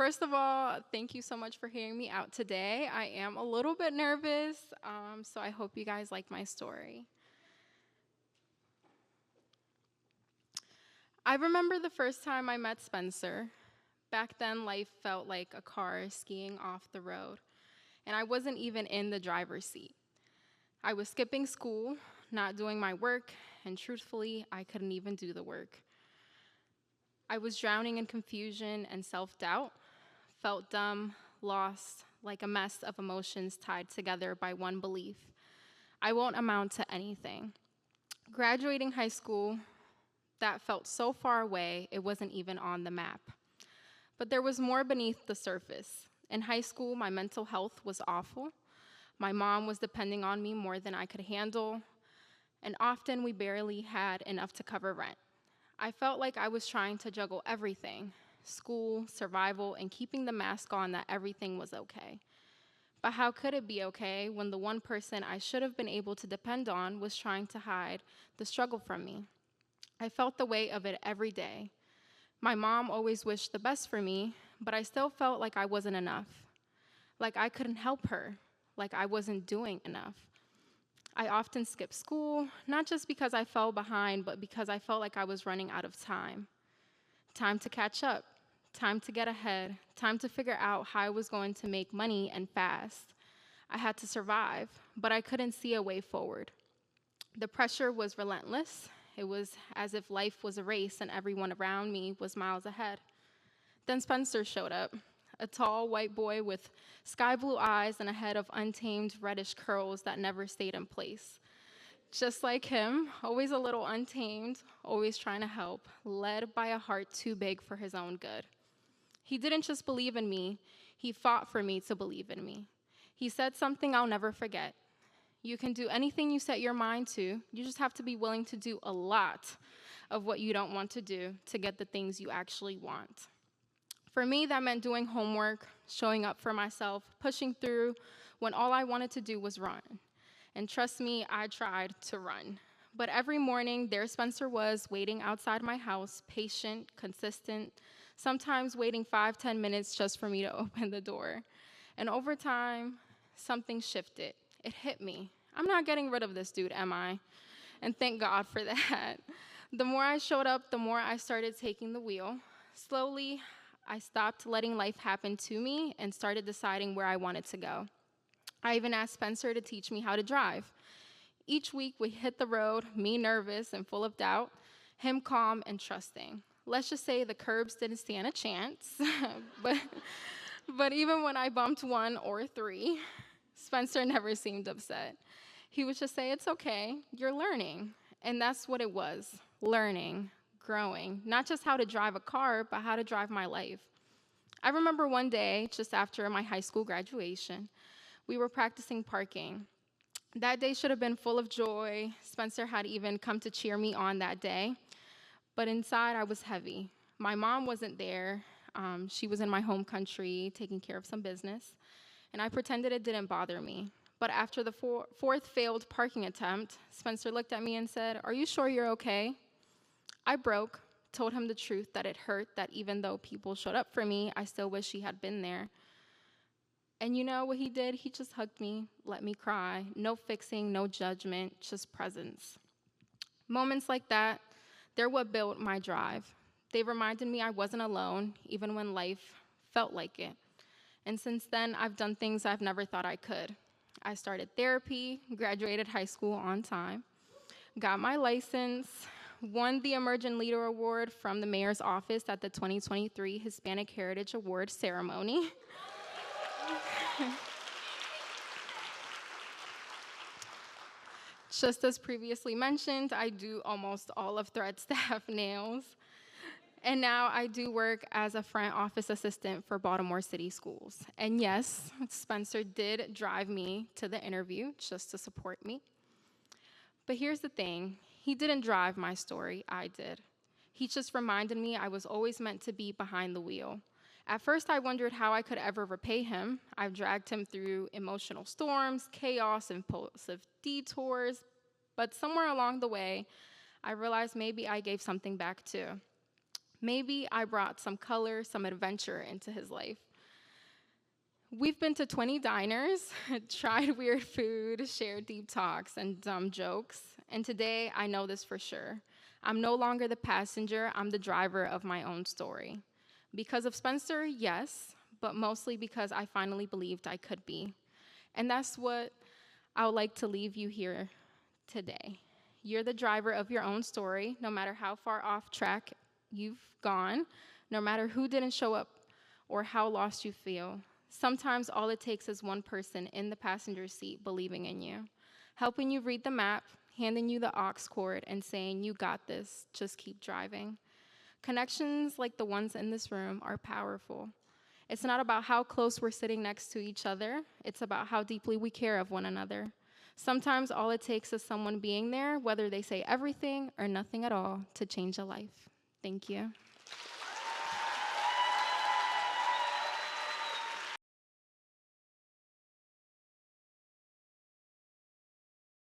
First of all, thank you so much for hearing me out today. I am a little bit nervous, so I hope you guys like my story. I remember the first time I met Spencer. Back then, life felt like a car skiing off the road, and I wasn't even in the driver's seat. I was skipping school, not doing my work, and truthfully, I couldn't even do the work. I was drowning in confusion and self-doubt, felt dumb, lost, like a mess of emotions tied together by one belief: I won't amount to anything. Graduating high school, that felt so far away, it wasn't even on the map. But there was more beneath the surface. In high school, my mental health was awful. My mom was depending on me more than I could handle, and often we barely had enough to cover rent. I felt like I was trying to juggle everything: school, survival, and keeping the mask on that everything was okay. But how could it be okay when the one person I should have been able to depend on was trying to hide the struggle from me? I felt the weight of it every day. My mom always wished the best for me, but I still felt like I wasn't enough, like I couldn't help her, like I wasn't doing enough. I often skipped school, not just because I fell behind, but because I felt like I was running out of time. Time to catch up, time to get ahead, time to figure out how I was going to make money and fast. I had to survive, but I couldn't see a way forward. The pressure was relentless. It was as if life was a race and everyone around me was miles ahead. Then Spencer showed up, a tall white boy with sky blue eyes and a head of untamed reddish curls that never stayed in place. Just like him, always a little untamed, always trying to help, led by a heart too big for his own good. He didn't just believe in me, he fought for me to believe in me. He said something I'll never forget: you can do anything you set your mind to, you just have to be willing to do a lot of what you don't want to do to get the things you actually want. For me, that meant doing homework, showing up for myself, pushing through when all I wanted to do was run. And trust me, I tried to run. But every morning, there Spencer was, waiting outside my house, patient, consistent, sometimes waiting 5, 10 minutes just for me to open the door. And over time, something shifted. It hit me. I'm not getting rid of this dude, am I? And thank God for that. The more I showed up, the more I started taking the wheel. Slowly, I stopped letting life happen to me and started deciding where I wanted to go. I even asked Spencer to teach me how to drive. Each week, we hit the road, me nervous and full of doubt, him calm and trusting. Let's just say the curbs didn't stand a chance, but even when I bumped 1 or 3, Spencer never seemed upset. He would just say, "It's okay, you're learning." And that's what it was: learning, growing, not just how to drive a car, but how to drive my life. I remember one day, just after my high school graduation, we were practicing parking. That day should have been full of joy. Spencer had even come to cheer me on that day. But inside, I was heavy. My mom wasn't there. She was in my home country taking care of some business. And I pretended it didn't bother me. But after the fourth failed parking attempt, Spencer looked at me and said, "Are you sure you're okay?" I broke, told him the truth, that it hurt, that even though people showed up for me, I still wish he had been there. And you know what he did? He just hugged me, let me cry. No fixing, no judgment, just presence. Moments like that, they're what built my drive. They reminded me I wasn't alone, even when life felt like it. And since then, I've done things I've never thought I could. I started therapy, graduated high school on time, got my license, won the Emerging Leader Award from the mayor's office at the 2023 Hispanic Heritage Award ceremony. Just as previously mentioned, I do almost all of Thread staff nails. And now I do work as a front office assistant for Baltimore City Schools. And yes, Spencer did drive me to the interview just to support me. But here's the thing, he didn't drive my story, I did. He just reminded me I was always meant to be behind the wheel. At first, I wondered how I could ever repay him. I've dragged him through emotional storms, chaos, impulsive detours, but somewhere along the way, I realized maybe I gave something back too. Maybe I brought some color, some adventure into his life. We've been to 20 diners, tried weird food, shared deep talks, and dumb jokes. And today, I know this for sure. I'm no longer the passenger, I'm the driver of my own story. Because of Spencer, yes, but mostly because I finally believed I could be. And that's what I would like to leave you here today. You're the driver of your own story, no matter how far off track you've gone, no matter who didn't show up or how lost you feel. Sometimes all it takes is one person in the passenger seat believing in you, helping you read the map, handing you the aux cord, and saying, "You got this, just keep driving." Connections like the ones in this room are powerful. It's not about how close we're sitting next to each other, it's about how deeply we care of one another. Sometimes all it takes is someone being there, whether they say everything or nothing at all, to change a life. Thank you.